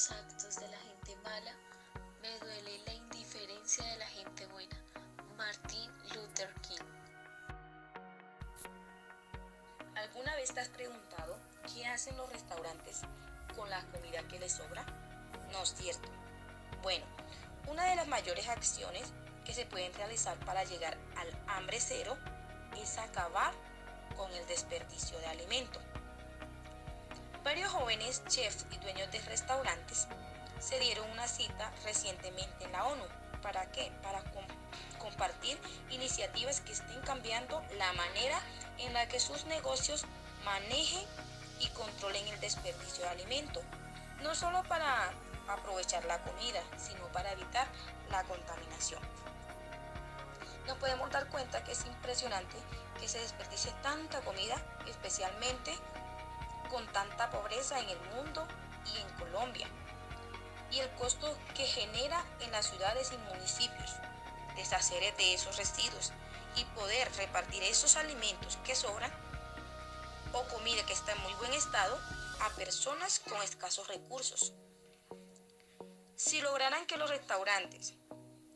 los actos de la gente mala, me duele la indiferencia de la gente buena. Martin Luther King. ¿Alguna vez te has preguntado qué hacen los restaurantes con la comida que les sobra? No es cierto. Bueno, una de las mayores acciones que se pueden realizar para llegar al hambre cero es acabar con el desperdicio de alimento. Varios jóvenes chefs y dueños de restaurantes se dieron una cita recientemente en la ONU. ¿Para qué? Para compartir iniciativas que estén cambiando la manera en la que sus negocios manejen y controlen el desperdicio de alimento. No solo para aprovechar la comida, sino para evitar la contaminación. Nos podemos dar cuenta que es impresionante que se desperdicie tanta comida, especialmente con tanta pobreza en el mundo y en Colombia, y el costo que genera en las ciudades y municipios deshacer de esos residuos y poder repartir esos alimentos que sobran o comida que está en muy buen estado a personas con escasos recursos. Si lograran que los restaurantes,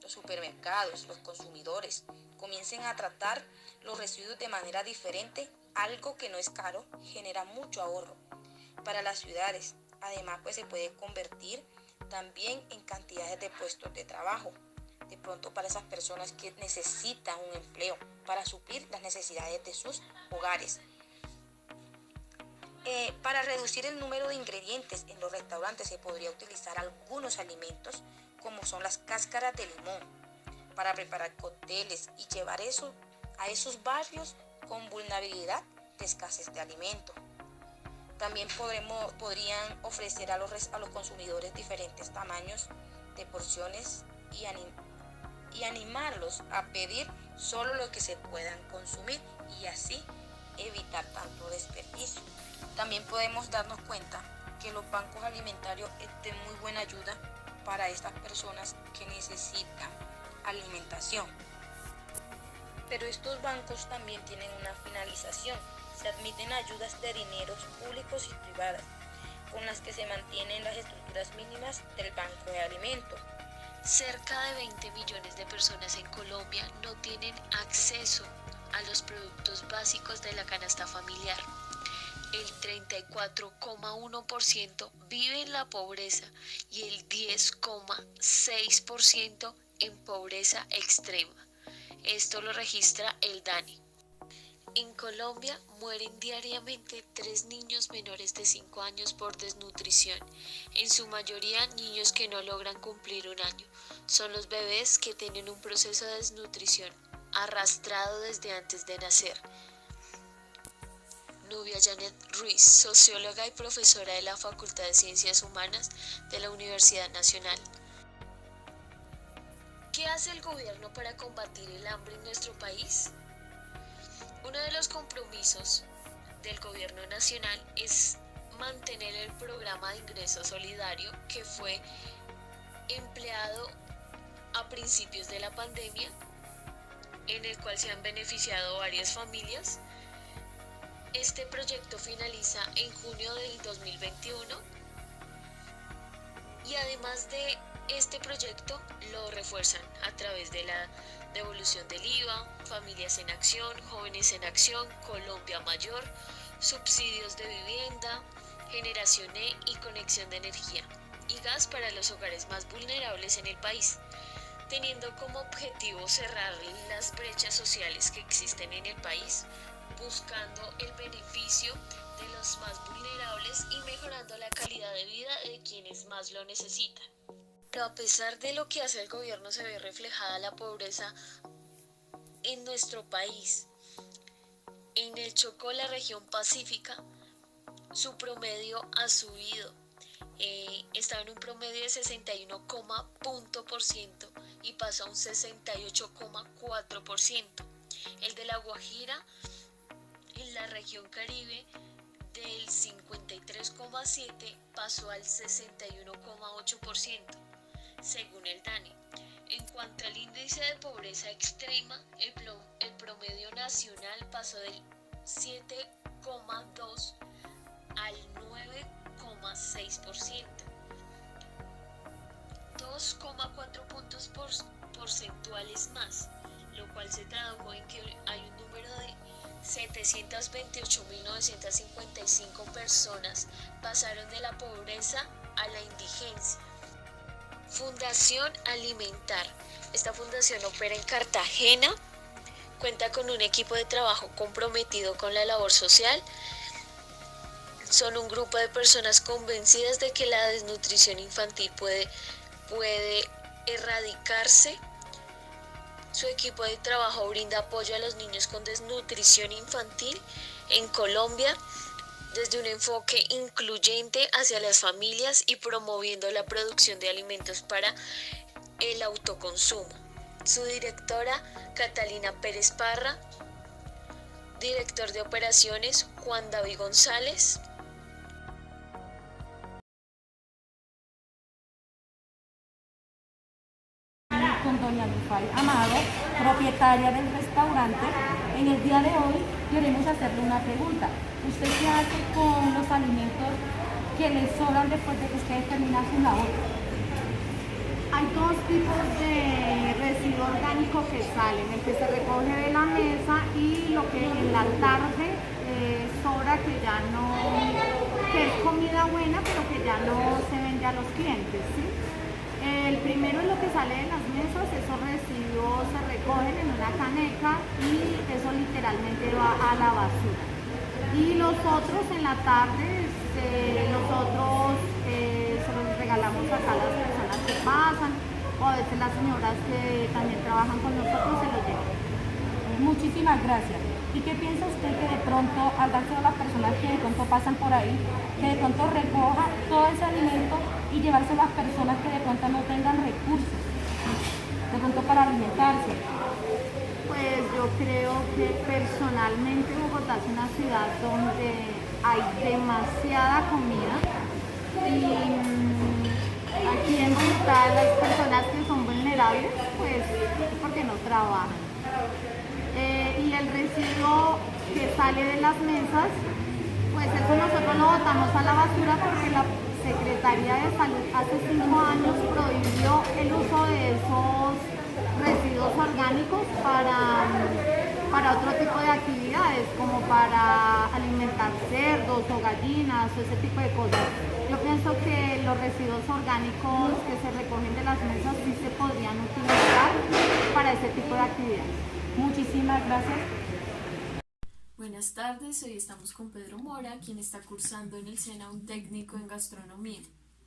los supermercados, los consumidores comiencen a tratar los residuos de manera diferente, algo que no es caro, genera mucho ahorro para las ciudades. Además, pues se puede convertir también en cantidades de puestos de trabajo, de pronto para esas personas que necesitan un empleo para suplir las necesidades de sus hogares. Para reducir el número de ingredientes en los restaurantes se podría utilizar algunos alimentos como son las cáscaras de limón para preparar cócteles y llevar eso a esos barrios con vulnerabilidad de escasez de alimentos. También podrían ofrecer a los consumidores diferentes tamaños de porciones y animarlos a pedir solo lo que se puedan consumir y así evitar tanto desperdicio. También podemos darnos cuenta que los bancos alimentarios es de muy buena ayuda para estas personas que necesitan alimentación. Pero estos bancos también tienen una finalización. Se admiten ayudas de dineros públicos y privadas, con las que se mantienen las estructuras mínimas del banco de alimentos. Cerca de 20 millones de personas en Colombia no tienen acceso a los productos básicos de la canasta familiar. El 34,1% vive en la pobreza y el 10,6% en pobreza extrema. Esto lo registra el DANI. En Colombia mueren diariamente 3 niños menores de 5 años por desnutrición, en su mayoría niños que no logran cumplir un año. Son los bebés que tienen un proceso de desnutrición arrastrado desde antes de nacer. Nubia Janet Ruiz, socióloga y profesora de la Facultad de Ciencias Humanas de la Universidad Nacional. ¿Qué hace el gobierno para combatir el hambre en nuestro país? Uno de los compromisos del gobierno nacional es mantener el programa de ingreso solidario que fue empleado a principios de la pandemia, en el cual se han beneficiado varias familias. Este proyecto finaliza en junio del 2021 y además de este proyecto lo refuerzan a través de la devolución del IVA, Familias en Acción, Jóvenes en Acción, Colombia Mayor, subsidios de vivienda, Generación E y conexión de energía y gas para los hogares más vulnerables en el país, teniendo como objetivo cerrar las brechas sociales que existen en el país, buscando el beneficio de los más vulnerables y mejorando la calidad de vida de quienes más lo necesitan. Pero a pesar de lo que hace el gobierno, se ve reflejada la pobreza en nuestro país. En el Chocó, la región pacífica, su promedio ha subido. Estaba en un promedio de 61,% y pasó a un 68,4%. El de La Guajira, en la región Caribe, del 53,7% pasó al 61,8%, según el DANI. En cuanto al índice de pobreza extrema, el promedio nacional pasó del 7,2% al 9,6%. 2,4 puntos porcentuales más, lo cual se tradujo en que hay un número de 728.955 personas pasaron de la pobreza a la indigencia. Fundación Alimentar. Esta fundación opera en Cartagena, cuenta con un equipo de trabajo comprometido con la labor social. Son un grupo de personas convencidas de que la desnutrición infantil puede erradicarse. Su equipo de trabajo brinda apoyo a los niños con desnutrición infantil en Colombia desde un enfoque incluyente hacia las familias y promoviendo la producción de alimentos para el autoconsumo. Su directora, Catalina Pérez Parra. Director de operaciones, Juan David González. Con doña Lufay Amado, propietaria del restaurante. En el día de hoy queremos hacerle una pregunta. ¿Usted qué hace con los alimentos que le sobran después de que usted termina su labor? Hay dos tipos de residuo orgánico que salen, el que se recoge de la mesa y lo que en la tarde sobra que ya no, que es comida buena pero que ya no se vende a los clientes, ¿sí? El primero es lo que sale de las mesas, esos residuos se recogen en una caneca y eso literalmente va a la basura. Y los otros en la tarde, nosotros se los regalamos acá a las personas que pasan o a veces las señoras que también trabajan con nosotros se los llevan. Muchísimas gracias. ¿Y qué piensa usted que de pronto, al darse a las personas que de pronto pasan por ahí, que de pronto recoja todo ese alimento y llevarse a las personas que de pronto no tengan recursos, de pronto para alimentarse? Pues yo creo que personalmente Bogotá es una ciudad donde hay demasiada comida y aquí en Bogotá las personas que son vulnerables pues es porque no trabajan. Y el residuo que sale de las mesas, pues eso nosotros lo botamos a la basura porque la Secretaría de Salud hace 5 años prohibió el uso de esos residuos orgánicos para otro tipo de actividades, como para alimentar cerdos o gallinas o ese tipo de cosas. Yo pienso que los residuos orgánicos que se recogen de las mesas sí se podrían utilizar para ese tipo de actividades. Muchísimas gracias. Buenas tardes, hoy estamos con Pedro Mora, quien está cursando en el SENA un técnico en gastronomía.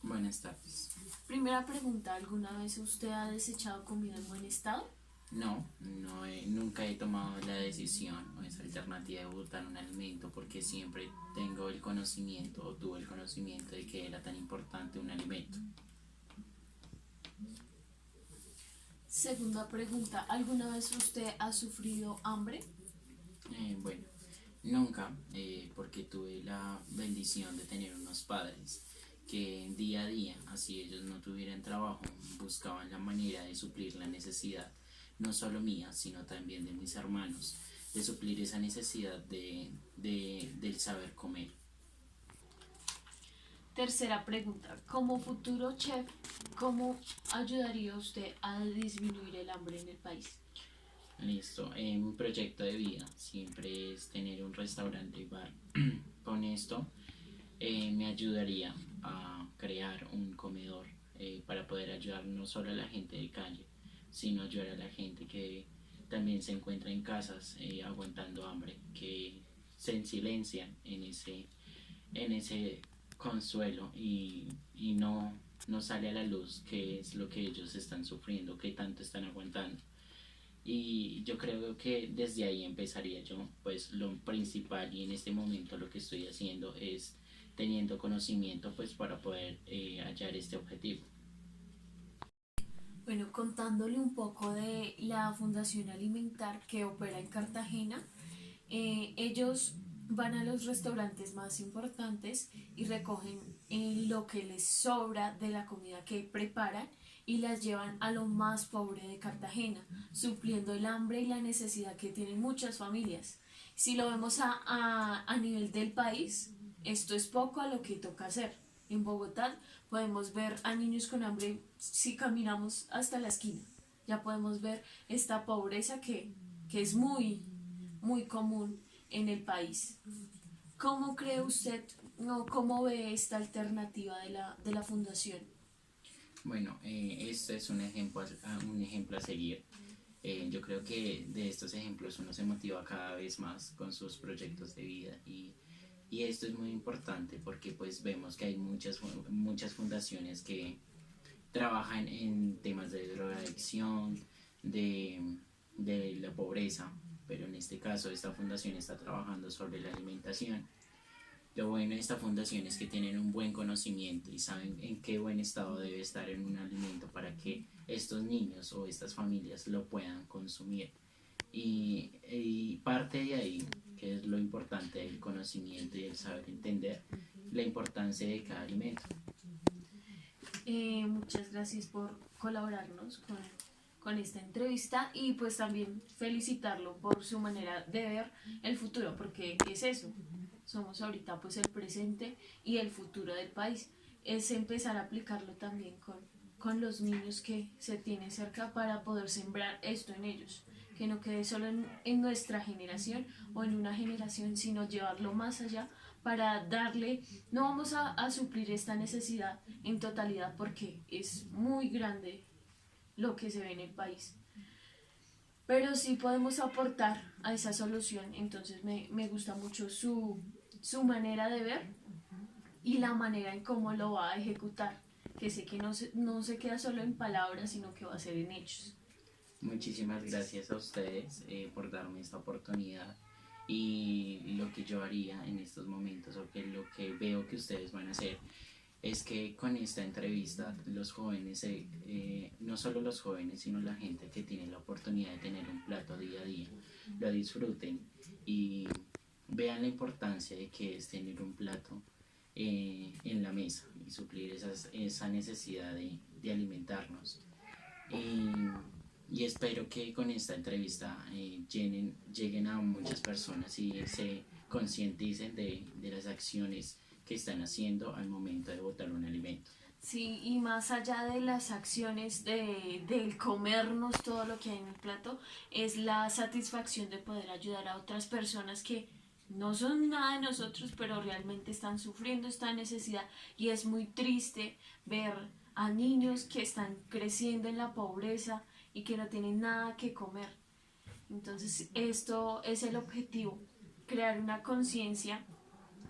Buenas tardes. Primera pregunta, ¿alguna vez usted ha desechado comida en buen estado? Nunca he tomado la decisión o esa alternativa de botar un alimento porque siempre tengo el conocimiento o tuve el conocimiento de que era tan importante un alimento. Segunda pregunta, ¿alguna vez usted ha sufrido hambre? Bueno, nunca, porque tuve la bendición de tener unos padres que día a día, así ellos no tuvieran trabajo, buscaban la manera de suplir la necesidad, no solo mía, sino también de mis hermanos, de suplir esa necesidad del saber comer. Tercera pregunta, como futuro chef, ¿cómo ayudaría usted a disminuir el hambre en el país? Listo, mi proyecto de vida siempre es tener un restaurante y bar. Con esto me ayudaría a crear un comedor para poder ayudar no solo a la gente de calle, sino ayudar a la gente que también se encuentra en casas aguantando hambre, que se ensilencian en ese consuelo y no sale a la luz qué es lo que ellos están sufriendo, qué tanto están aguantando. Y yo creo que desde ahí empezaría yo, pues lo principal y en este momento lo que estoy haciendo es teniendo conocimiento pues para poder hallar este objetivo. Bueno, contándole un poco de la Fundación Alimentar que opera en Cartagena, ellos van a los restaurantes más importantes y recogen lo que les sobra de la comida que preparan y las llevan a lo más pobre de Cartagena, supliendo el hambre y la necesidad que tienen muchas familias. Si lo vemos a nivel del país, esto es poco a lo que toca hacer. En Bogotá podemos ver a niños con hambre si caminamos hasta la esquina. Ya podemos ver esta pobreza que es muy común en el país. ¿Cómo cree usted, no, cómo ve esta alternativa de la fundación? Bueno, este es un ejemplo a seguir. Yo creo que de estos ejemplos uno se motiva cada vez más con sus proyectos de vida y esto es muy importante porque pues vemos que hay muchas fundaciones que trabajan en temas de drogadicción, de la pobreza, pero en este caso esta fundación está trabajando sobre la alimentación. Lo bueno de esta fundación es que tienen un buen conocimiento y saben en qué buen estado debe estar en un alimento para que estos niños o estas familias lo puedan consumir. Y parte de ahí, que es lo importante del conocimiento y el saber entender la importancia de cada alimento. Muchas gracias por colaborarnos con esta entrevista y pues también felicitarlo por su manera de ver el futuro, porque es eso, somos ahorita pues el presente y el futuro del país. Es empezar a aplicarlo también con los niños que se tienen cerca para poder sembrar esto en ellos, que no quede solo en nuestra generación o en una generación, sino llevarlo más allá para darle, no vamos a suplir esta necesidad en totalidad porque es muy grande lo que se ve en el país, pero sí podemos aportar a esa solución. Entonces me gusta mucho su manera de ver y la manera en cómo lo va a ejecutar, que sé que no se queda solo en palabras, sino que va a ser en hechos. Muchísimas gracias a ustedes por darme esta oportunidad y lo que yo haría en estos momentos o que lo que veo que ustedes van a hacer es que con esta entrevista los jóvenes, no solo los jóvenes, sino la gente que tiene la oportunidad de tener un plato día a día, lo disfruten y vean la importancia de que es tener un plato en la mesa y suplir esa necesidad de alimentarnos. Y espero que con esta entrevista lleguen a muchas personas y se concienticen de las acciones que están haciendo al momento de botar un alimento. Sí, y más allá de las acciones del comernos todo lo que hay en el plato, es la satisfacción de poder ayudar a otras personas que no son nada de nosotros, pero realmente están sufriendo esta necesidad. Y es muy triste ver a niños que están creciendo en la pobreza y que no tienen nada que comer. Entonces, esto es el objetivo, crear una conciencia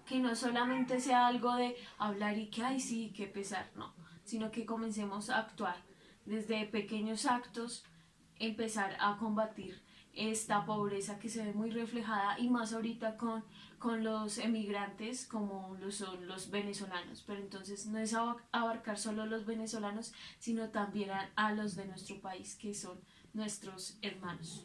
que no solamente sea algo de hablar y que, ay, sí, qué pesar, no, sino que comencemos a actuar desde pequeños actos, empezar a combatir esta pobreza que se ve muy reflejada y más ahorita con los emigrantes como lo son los venezolanos. Pero entonces no es abarcar solo los venezolanos, sino también a los de nuestro país, que son nuestros hermanos.